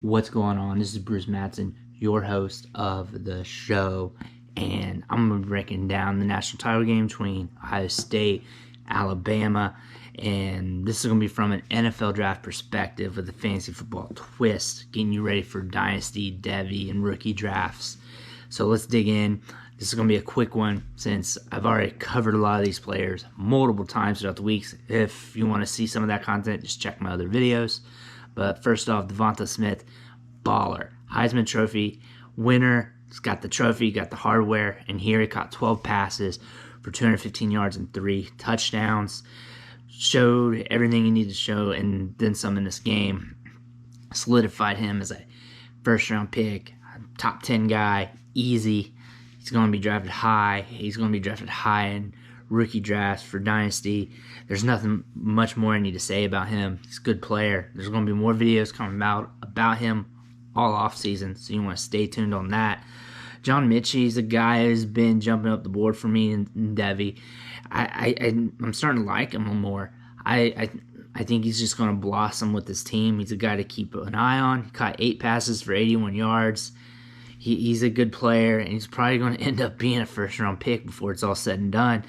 What's going on? This is Bruce Matson, your host of the show, and I'm going to be breaking down the national title game between Ohio State, Alabama, and this is going to be from an NFL draft perspective with a fantasy football twist, getting you ready for dynasty, devy, and rookie drafts. So let's dig in. This is going to be a quick one since I've already covered a lot of these players multiple times throughout the weeks. If you want to see some of that content, just check my other videos. But first off, Devonta Smith, baller. Heisman Trophy winner. He's got the trophy, got the hardware, and here he caught 12 passes for 215 yards and 3 touchdowns. Showed everything he needed to show and then some in this game. Solidified him as a first-round pick, top 10 guy, easy. He's going to be drafted high. He's going to be drafted high in rookie drafts for Dynasty. There's nothing much more I need to say about him. He's a good player. There's going to be more videos coming out about him all off season, so you want to stay tuned on that. John Mitchie's a guy who's been jumping up the board for me in Devy. I'm starting to like him more. I think he's just going to blossom with this team. He's a guy to keep an eye on. He caught 8 passes for 81 yards. He's a good player, and he's probably going to end up being a first-round pick before it's all said and done.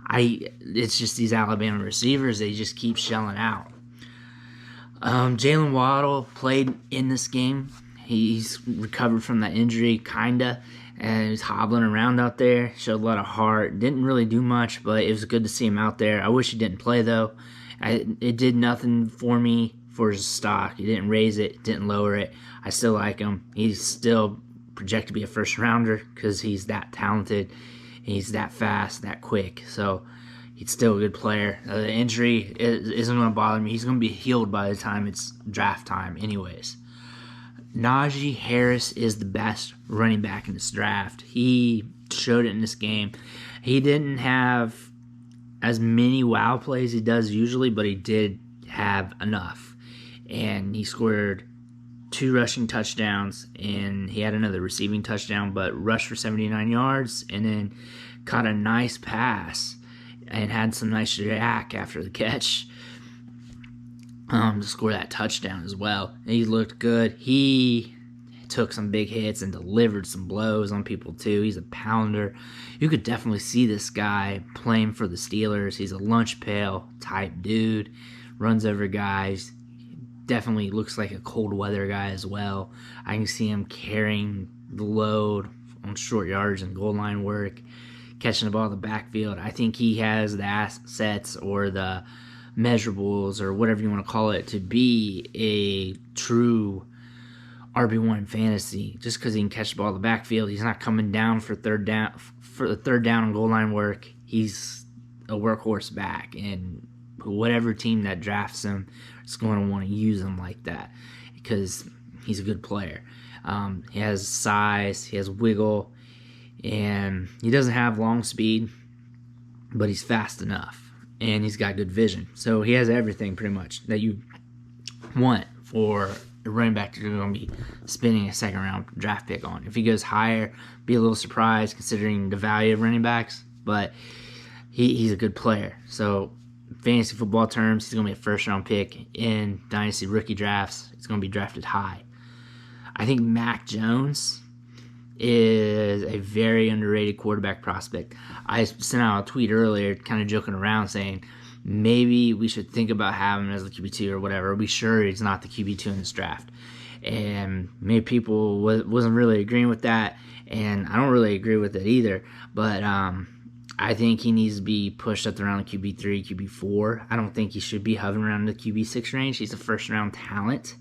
It's just these Alabama receivers, they just keep shelling out. Jalen Waddle played in this game. He's recovered from that injury, kinda, and he's hobbling around out there. Showed a lot of heart. Didn't really do much, but it was good to see him out there. I wish he didn't play, though. It did nothing for me for his stock. He didn't raise it, didn't lower it. I still like him. He's still projected to be a first-rounder because he's that talented. He's that fast, that quick. So he's still a good player. The injury isn't going to bother me. He's going to be healed by the time it's draft time anyways. Najee Harris is the best running back in this draft. He showed it in this game. He didn't have as many wow plays he does usually, but he did have enough. And he scored 2 rushing touchdowns, and he had another receiving touchdown, but rushed for 79 yards, and then caught a nice pass and had some nice jack after the catch to score that touchdown as well. And he looked good. He took some big hits and delivered some blows on people too. He's a pounder. You could definitely see this guy playing for the Steelers. He's a lunch pail type dude, runs over guys. Definitely looks like a cold weather guy as well. I can see him carrying the load on short yards and goal line work, catching the ball in the backfield. I think he has the assets or the measurables or whatever you want to call it to be a true RB1 in fantasy. Just because he can catch the ball in the backfield, he's not coming down for the third down and goal line work. He's a workhorse back, and whatever team that drafts him is going to want to use him like that because he's a good player. He has size, he has wiggle, and he doesn't have long speed, but he's fast enough, and he's got good vision. So he has everything pretty much that you want for a running back that you're going to be spending a second-round draft pick on. If he goes higher, be a little surprised considering the value of running backs, but he's a good player. So fantasy football terms, he's going to be a first-round pick in dynasty rookie drafts. He's going to be drafted high. I think Mac Jones is a very underrated quarterback prospect. I sent out a tweet earlier kind of joking around saying maybe we should think about having him as the QB2 or whatever. Be sure he's not the QB2 in this draft. And maybe people wasn't really agreeing with that, and I don't really agree with it either. But I think he needs to be pushed up around the QB3, QB4. I don't think he should be hovering around the QB6 range. He's a first-round talent,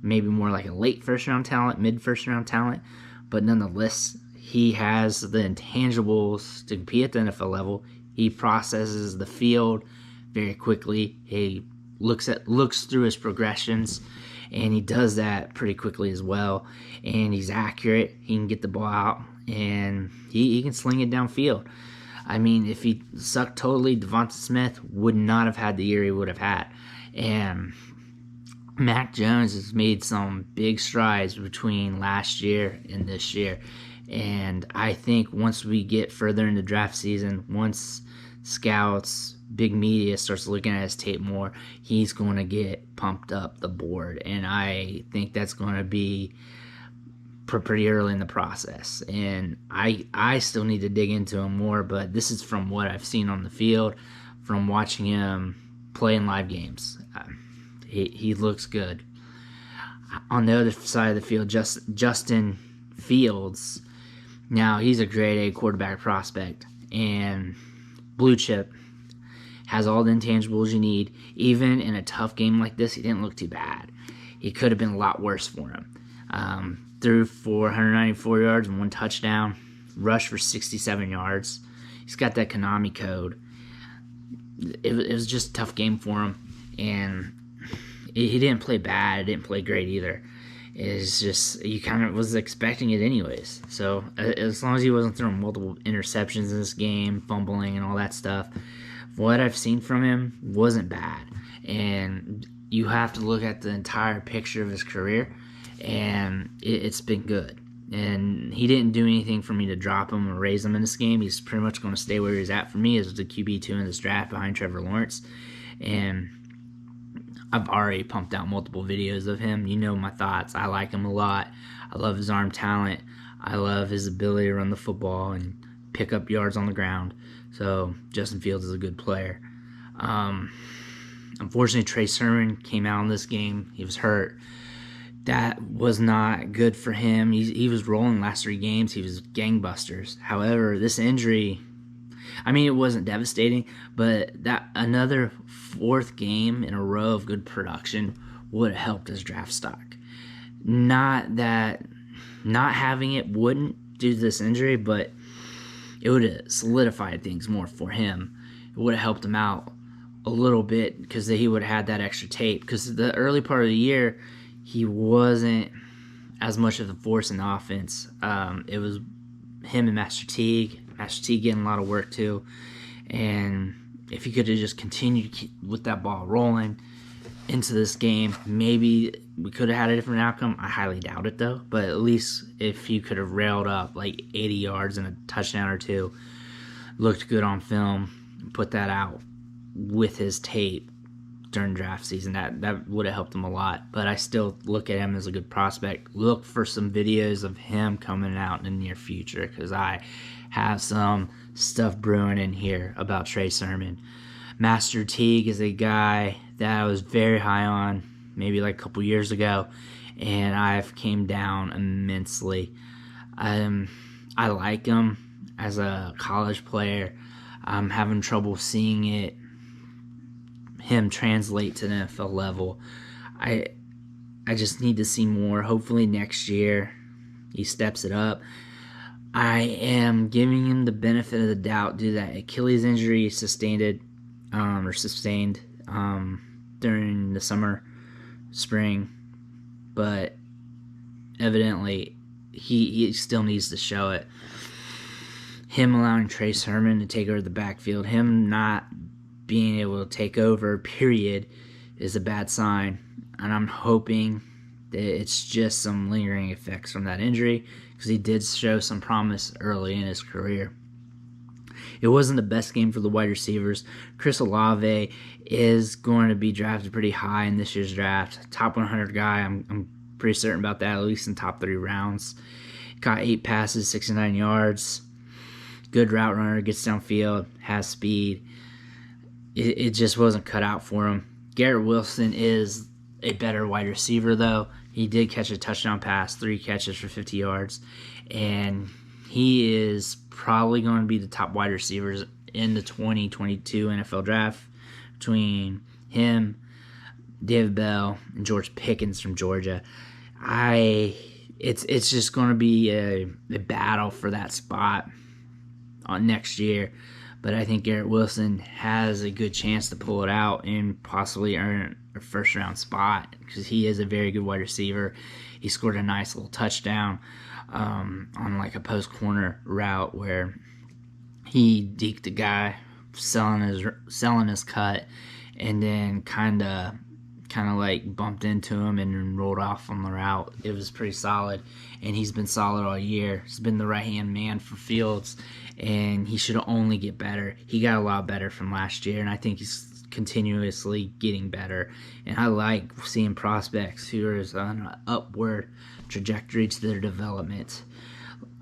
maybe more like a late first-round talent, mid-first-round talent. But nonetheless, he has the intangibles to compete at the NFL level. He processes the field very quickly. He looks through his progressions, and he does that pretty quickly as well. And he's accurate. He can get the ball out, and he can sling it downfield. I mean, if he sucked totally, Devonta Smith would not have had the year he would have had. And Mac Jones has made some big strides between last year and this year. And I think once we get further into draft season, once scouts, big media starts looking at his tape more, he's going to get pumped up the board. And I think that's going to be pretty early in the process. And I still need to dig into him more, but this is from what I've seen on the field, from watching him play in live games. He looks good. On the other side of the field, Justin Fields, now he's a grade A quarterback prospect, and blue chip, has all the intangibles you need. Even in a tough game like this, he didn't look too bad. He could have been a lot worse for him. Threw for 194 yards and 1 touchdown, rushed for 67 yards. He's got that Konami code. It was just a tough game for him, and he didn't play bad. He didn't play great either. It's just, you kind of was expecting it anyways. So as long as he wasn't throwing multiple interceptions in this game, fumbling and all that stuff, what I've seen from him wasn't bad. And you have to look at the entire picture of his career, and it's been good. And he didn't do anything for me to drop him or raise him in this game. He's pretty much going to stay where he's at for me as the QB2 in this draft behind Trevor Lawrence. And I've already pumped out multiple videos of him. You know my thoughts. I like him a lot. I love his arm talent. I love his ability to run the football and pick up yards on the ground. So Justin Fields is a good player. Unfortunately, Trey Sermon came out in this game. He was hurt. That was not good for him. He was rolling last 3 games. He was gangbusters. However, this injury, I mean, it wasn't devastating, but that another 4th game in a row of good production would have helped his draft stock. Not that not having it wouldn't due to this injury, but it would have solidified things more for him. It would have helped him out a little bit because he would have had that extra tape. Because the early part of the year, he wasn't as much of a force in the offense. It was him and Master Teague. Master Teague getting a lot of work too. And if he could have just continued with that ball rolling into this game, maybe we could have had a different outcome. I highly doubt it though. But at least if he could have railed up like 80 yards and a touchdown or 2, looked good on film, put that out with his tape during draft season, that would have helped him a lot. But I still look at him as a good prospect. Look for some videos of him coming out in the near future, because I have some stuff brewing in here about Trey Sermon. Master Teague is a guy that I was very high on maybe like a couple years ago, and I've came down immensely. I like him as a college player. I'm having trouble seeing him translate to the NFL level. I just need to see more. Hopefully next year he steps it up. I am giving him the benefit of the doubt due to that Achilles injury he sustained during the spring, but evidently he still needs to show it. Him allowing Trey Sermon to take over the backfield, him not being able to take over, period, is a bad sign. And I'm hoping that it's just some lingering effects from that injury, because he did show some promise early in his career. It wasn't the best game for the wide receivers. Chris Olave is going to be drafted pretty high in this year's draft. Top 100 guy, I'm pretty certain about that, at least in top 3 rounds. Caught 8 passes, 69 yards. Good route runner, gets downfield, has speed. It just wasn't cut out for him. Garrett Wilson is a better wide receiver, though. He did catch a touchdown pass, 3 catches for 50 yards. And he is probably going to be the top wide receivers in the 2022 NFL draft, between him, David Bell, and George Pickens from Georgia. It's just going to be a battle for that spot on next year. But I think Garrett Wilson has a good chance to pull it out and possibly earn a first-round spot, because he is a very good wide receiver. He scored a nice little touchdown on like a post-corner route where he deked a guy selling his cut, and then kind of kind of like bumped into him and rolled off on the route. It was pretty solid, and he's been solid all year. He's been the right-hand man for Fields, and he should only get better. He got a lot better from last year, and I think he's continuously getting better. And I like seeing prospects who are on an upward trajectory to their development.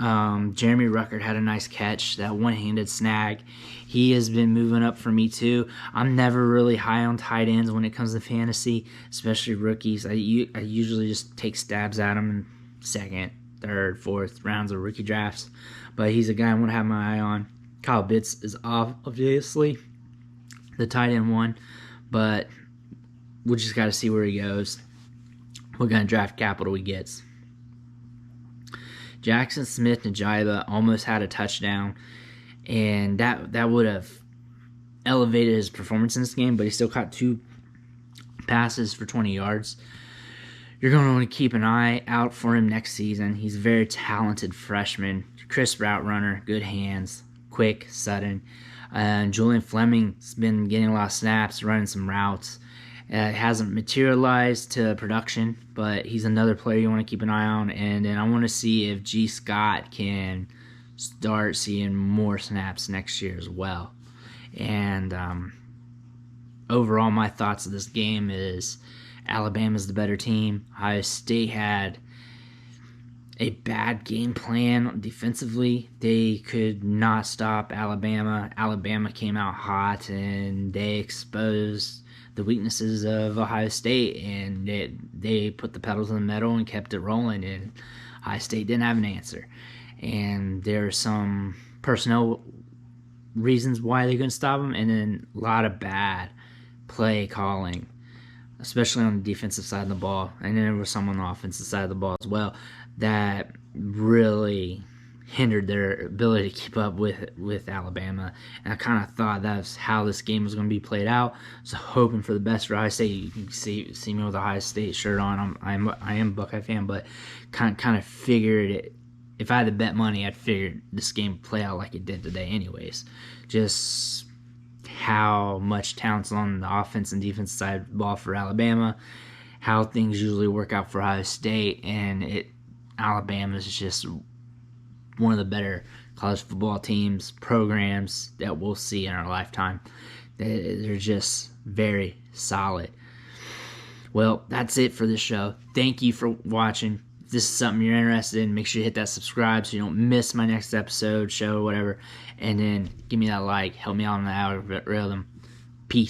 Jeremy Ruckert had a nice catch, that one-handed snag. He has been moving up for me too. I'm never really high on tight ends when it comes to fantasy, especially rookies. I usually just take stabs at them in second, third, fourth rounds of rookie drafts. But he's a guy I want to have my eye on. Kyle Pitts is obviously the tight end one, but we just got to see where he goes. What kind of draft capital he gets. Jackson Smith-Njigba almost had a touchdown, and that would have elevated his performance in this game, but he still caught 2 passes for 20 yards. You're going to want to keep an eye out for him next season. He's a very talented freshman, crisp route runner, good hands, quick, sudden. Julian Fleming's been getting a lot of snaps, running some routes. It hasn't materialized to production, but he's another player you want to keep an eye on. And then I want to see if G. Scott can start seeing more snaps next year as well. And overall, my thoughts of this game is Alabama's the better team. Ohio State had a bad game plan defensively. They could not stop Alabama. Alabama came out hot, and they exposed the weaknesses of Ohio State, and they put the pedals in the metal and kept it rolling, and Ohio State didn't have an answer. And there are some personnel reasons why they couldn't stop them, and then a lot of bad play calling, especially on the defensive side of the ball, and then there was some on the offensive side of the ball as well, that really hindered their ability to keep up with Alabama. And I kind of thought that's how this game was going to be played out. So hoping for the best for Ohio State. You can see me with a Ohio State shirt on. I am a Buckeye fan, but kind of figured it. If I had to bet money, I'd figured this game would play out like it did today anyways. Just how much talent's on the offense and defense side of the ball for Alabama, how things usually work out for Ohio State, and Alabama's just one of the better college football teams, programs that we'll see in our lifetime. They're just very solid. Well, that's it for this show. Thank you for watching. If this is something you're interested in, make sure you hit that subscribe so you don't miss my next episode, show, whatever. And then give me that like. Help me out on the algorithm.